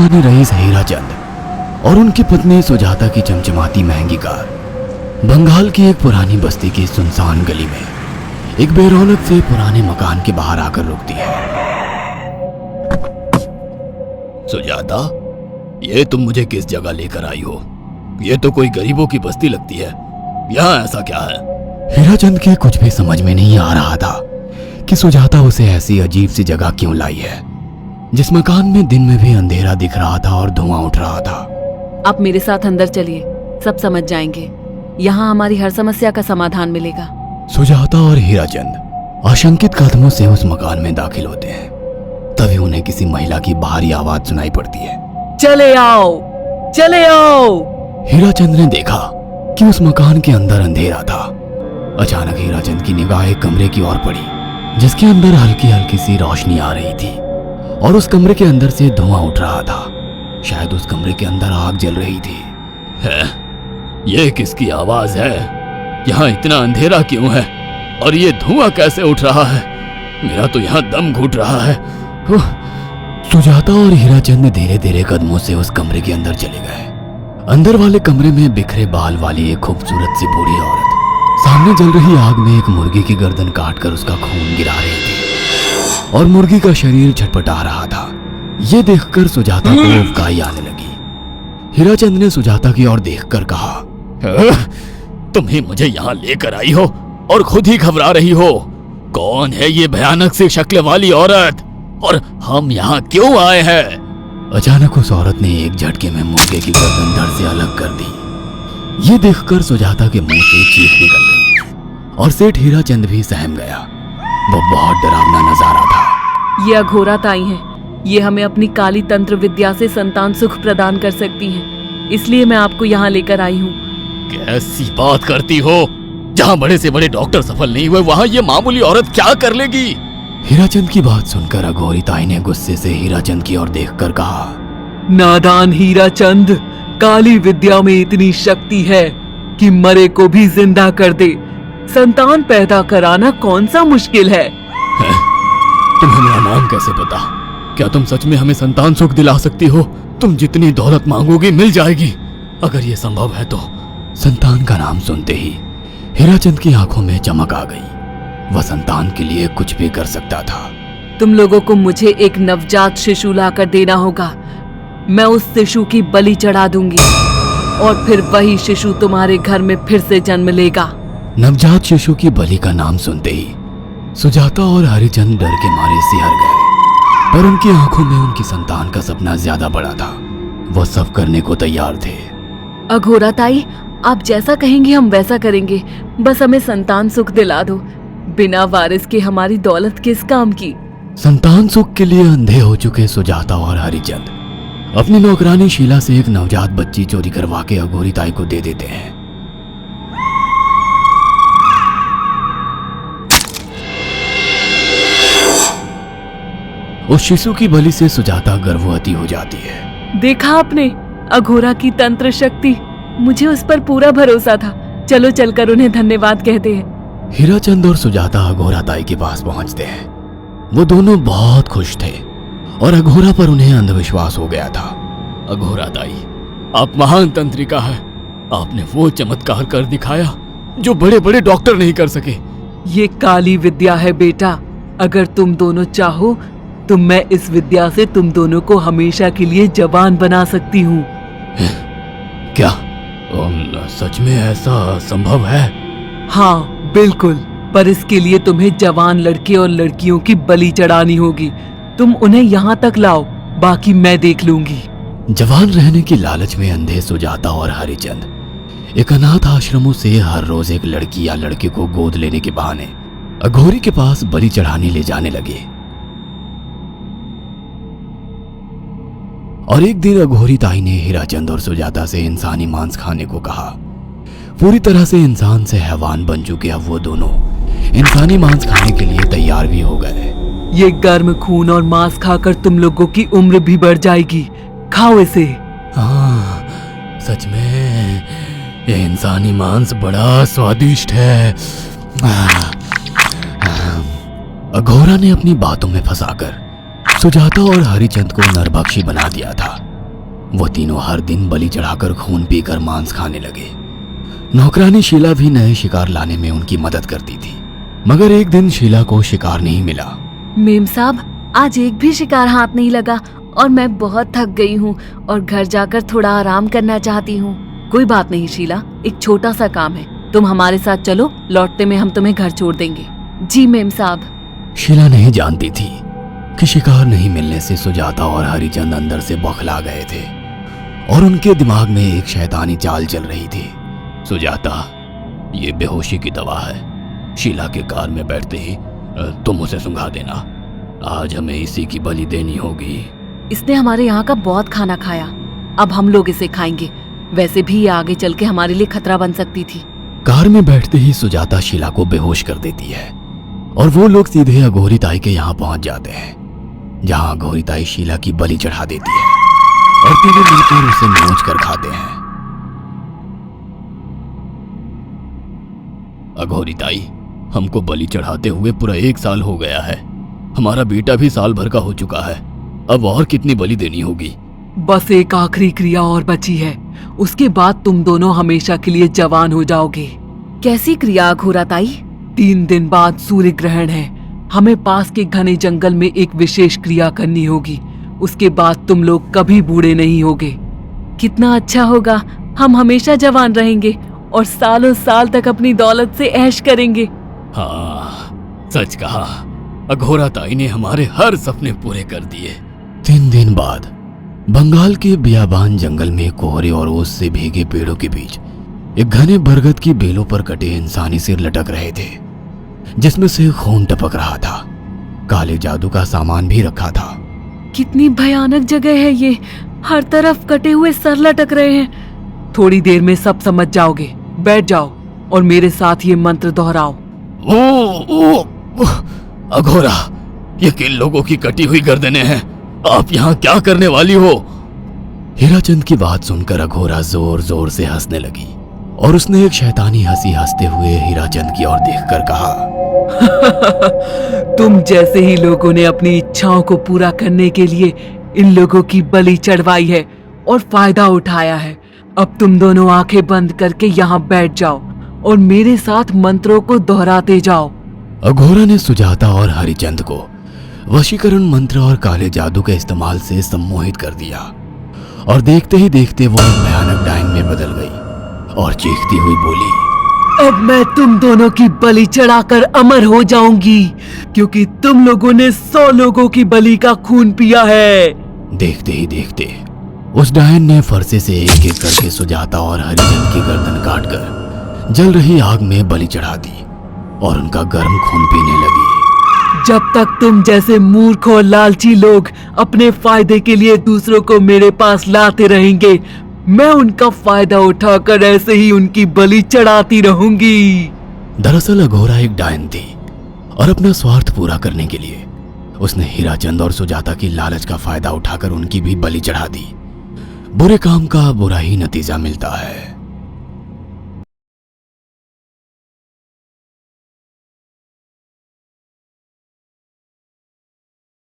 पुराने रईस हीराचंद और उनकी पत्नी सुजाता की चमचमाती महंगी कार बंगाल की एक पुरानी बस्ती की सुनसान गली में एक बेरौनक से पुराने मकान के बाहर आकर रुकती है। सुजाता, ये तुम मुझे किस जगह लेकर आई हो? ये तो कोई गरीबों की बस्ती लगती है। यहाँ ऐसा क्या है? हीराचंद के कुछ भी समझ में नहीं आ रहा था कि सुजाता उसे ऐसी अजीब सी जगह क्यों लाई है, जिस मकान में दिन में भी अंधेरा दिख रहा था और धुआं उठ रहा था। आप मेरे साथ अंदर चलिए, सब समझ जाएंगे। यहाँ हमारी हर समस्या का समाधान मिलेगा। सुजाता और हीराचंद आशंकित कदमों से उस मकान में दाखिल होते हैं। तभी उन्हें किसी महिला की बाहरी आवाज सुनाई पड़ती है। चले आओ, चले आओ। हीराचंद ने देखा कि उस मकान के अंदर अंधेरा था। अचानक हीराचंद की निगाह एक कमरे की ओर पड़ी, जिसके अंदर हल्की हल्की सी रोशनी आ रही थी और उस कमरे के अंदर से धुआं उठ रहा था। शायद उस कमरे के अंदर आग जल रही थी। है? ये किसकी आवाज है? यहाँ इतना अंधेरा क्यों है और ये धुआं कैसे उठ रहा है? मेरा तो यहाँ दम घुट रहा है। सुजाता और हीराचंद धीरे धीरे कदमों से उस कमरे के अंदर चले गए। अंदर वाले कमरे में बिखरे बाल वाली एक खूबसूरत सी बूढ़ी औरत सामने जल रही आग में एक मुर्गी की गर्दन काटकर उसका खून गिरा रही थी और मुर्गी का शरीर छटपटा रहा था। ये देखकर सुजाता को उबकाई आने लगी। हीराचंद ने सुजाता की ओर देखकर कहा, तुम ही मुझे यहाँ लेकर आई हो और खुद ही घबरा रही हो। कौन है ये भयानक सी शक्ल वाली औरत और हम यहाँ क्यों आए हैं? अचानक उस औरत ने एक झटके में मुर्गे की गर्दन धड़ से अलग कर दी। ये देखकर सुजाता के मुंह से चीख निकल गई और सेठ हीराचंद भी सहम गया। वो बहुत डरावना नजारा था। ये अघोराताई हैं। ये हमें अपनी काली तंत्र विद्या से संतान सुख प्रदान कर सकती हैं। इसलिए मैं आपको यहाँ लेकर आई हूँ। कैसी बात करती हो? जहाँ बड़े से बड़े डॉक्टर सफल नहीं हुए, वहाँ ये मामूली औरत क्या कर लेगी? हीराचंद की बात सुनकर अघोरिताई ने गुस्से से हीराचंद की ओर देखकर कहा, नादान हीराचंद, काली विद्या में इतनी शक्ति है कि मरे को भी जिंदा कर दे। संतान पैदा कराना कौन सा मुश्किल है? तुम्हें मेरा नाम कैसे पता? क्या तुम सच में हमें संतान सुख दिला सकती हो? तुम जितनी दौलत मांगोगी मिल जाएगी, अगर ये संभव है तो। संतान का नाम सुनते ही हीराचंद की आंखों में चमक आ गई। वह संतान के लिए कुछ भी कर सकता था। तुम लोगों को मुझे एक नवजात शिशु लाकर देना होगा। मैं उस शिशु की बलि चढ़ा दूंगी और फिर वही शिशु तुम्हारे घर में फिर से जन्म लेगा। नवजात शिशु की बलि का नाम सुनते ही सुजाता और हरिचंद डर के मारे सिहर गए, पर उनकी आंखों में उनकी संतान का सपना ज्यादा बड़ा था। वो सब करने को तैयार थे। अघोराताई, आप जैसा कहेंगे हम वैसा करेंगे। बस हमें संतान सुख दिला दो। बिना वारिस के हमारी दौलत किस काम की? संतान सुख के लिए अंधे हो चुके सुजाता और हरिचंद अपनी नौकरानी शीला से एक नवजात बच्ची चोरी करवा के अघोरिताई को दे देते हैं। उस शिशु की बलि से सुजाता गर्भवती हो जाती है। देखा आपने अघोरा की तंत्र शक्ति? मुझे उस पर पूरा भरोसा था। चलो चलकर उन्हें धन्यवाद कहते हैं। हीराचंद और सुजाता अघोराताई के पास पहुंचते हैं। वो दोनों बहुत खुश थे और अघोरा पर उन्हें अंधविश्वास हो गया था। अघोराताई, आप महान तंत्रिका है। आपने वो चमत्कार कर दिखाया जो बड़े बड़े डॉक्टर नहीं कर सके। ये काली विद्या है बेटा। अगर तुम दोनों चाहो तो मैं इस विद्या से तुम दोनों को हमेशा के लिए जवान बना सकती हूँ। क्या सच में ऐसा संभव है? हाँ बिल्कुल, पर इसके लिए तुम्हें जवान लड़के और लड़कियों की बलि चढ़ानी होगी। तुम उन्हें यहाँ तक लाओ, बाकी मैं देख लूंगी। जवान रहने की लालच में अंधे सुजाता और हरिचंद एक अनाथ आश्रमों से हर रोज एक लड़की या लड़के को गोद लेने के बहाने अघोरी के पास बलि चढ़ाने ले जाने लगे। और एक दिन अघोरिताई ने हीराचंद और सुजाता से इंसानी मांस खाने को कहा। पूरी तरह से इंसान से हैवान बन चुके अब वो दोनों इंसानी मांस खाने के लिए तैयार भी हो गए। ये गर्म खून और मांस खाकर तुम लोगों की उम्र भी बढ़ जाएगी। खाओ इसे। हाँ, सच में ये इंसानी मांस बड़ा स्वादिष्ट है। अघोरा ने अपनी बातों में फंसाकर सुजाता और हरिचंद को नरभक्षी बना दिया था। वो तीनों हर दिन बलि चढ़ाकर खून पीकर मांस खाने लगे। नौकरानी शीला भी नए शिकार लाने में उनकी मदद करती थी, मगर एक दिन शीला को शिकार नहीं मिला। मेम साहब, आज एक भी शिकार हाथ नहीं लगा और मैं बहुत थक गई हूँ और घर जाकर थोड़ा आराम करना चाहती हूँ। कोई बात नहीं शीला, एक छोटा सा काम है, तुम हमारे साथ चलो, लौटते में हम तुम्हें घर छोड़ देंगे। जी मेम साहब। शीला नहीं जानती थी कि शिकार नहीं मिलने से सुजाता और हरिचंद अंदर से बौखला गए थे और उनके दिमाग में एक शैतानी चाल चल रही थी। सुजाता, ये बेहोशी की दवा है, शीला के कार में बैठते ही तुम उसे सुंघा देना, आज हमें इसी की बलि देनी होगी। इसने हमारे यहाँ का बहुत खाना खाया, अब हम लोग इसे खाएंगे। वैसे भी ये आगे चल के हमारे लिए खतरा बन सकती थी। कार में बैठते ही सुजाता शीला को बेहोश कर देती है और वो लोग सीधे अघोरी ताई के यहाँ पहुंच जाते हैं, जहां अघोरी ताई शीला की बलि चढ़ा देती है और तीनों मिलकर उसे नोच कर खाते हैं। अघोरी ताई, हमको बलि चढ़ाते हुए पूरा 1 साल हो गया है, हमारा बेटा भी साल भर का हो चुका है, अब और कितनी बलि देनी होगी? बस एक आखिरी क्रिया और बची है, उसके बाद तुम दोनों हमेशा के लिए जवान हो जाओगे। कैसी क्रिया अघोरा ताई? 3 दिन बाद सूर्य ग्रहण है, हमें पास के घने जंगल में एक विशेष क्रिया करनी होगी, उसके बाद तुम लोग कभी बूढ़े नहीं होगे। कितना अच्छा होगा, हम हमेशा जवान रहेंगे और सालों साल तक अपनी दौलत से ऐश करेंगे। हाँ, सच कहा, अघोरा ताई ने हमारे हर सपने पूरे कर दिए। 3 दिन बाद बंगाल के बियाबान जंगल में कोहरे और ओस से भीगे पेड़ों के बीच एक घने बरगद की बेलों पर कटे इंसानी सिर लटक रहे थे, जिसमें से खून टपक रहा था। काले जादू का सामान भी रखा था। कितनी भयानक जगह है ये, हर तरफ कटे हुए सर लटक रहे हैं। थोड़ी देर में सब समझ जाओगे, बैठ जाओ और मेरे साथ ये मंत्र दोहराओ। ओ, अघोरा, ये किन लोगों की कटी हुई गर्दनें हैं, आप यहाँ क्या करने वाली हो? हीराचंद की बात सुनकर अघोरा जोर जोर से हंसने लगी और उसने एक शैतानी हंसी हंसते हुए हीराचंद की ओर देखकर कहा, तुम जैसे ही लोगों ने अपनी इच्छाओं को पूरा करने के लिए इन लोगों की बलि चढ़वाई है और फायदा उठाया है। अब तुम दोनों आंखें बंद करके यहाँ बैठ जाओ और मेरे साथ मंत्रों को दोहराते जाओ। अघोरा ने सुजाता और हरिचंद को वशीकरण मंत्र और काले जादू के इस्तेमाल से सम्मोहित कर दिया और देखते ही देखते वो एक भयानक डायन में बदल गई और चीखती हुई बोली, अब मैं तुम दोनों की बलि चढ़ाकर अमर हो जाऊंगी, क्योंकि तुम लोगों ने 100 लोगों की बलि का खून पिया है। देखते ही देखते उस डायन ने फरसे से एक एक करके सुजाता और हरिचंद की गर्दन काटकर जल रही आग में बलि चढ़ा दी और उनका गर्म खून पीने लगी। जब तक तुम जैसे मूर्ख और लालची लोग अपने फायदे के लिए दूसरों को मेरे पास लाते रहेंगे, मैं उनका फायदा उठाकर ऐसे ही उनकी बलि चढ़ाती रहूंगी। दरअसल अघोरा एक डायन थी और अपना स्वार्थ पूरा करने के लिए उसने हीराचंद और सुजाता की लालच का फायदा उठाकर उनकी भी बलि चढ़ा दी। बुरे काम का बुरा ही नतीजा मिलता है।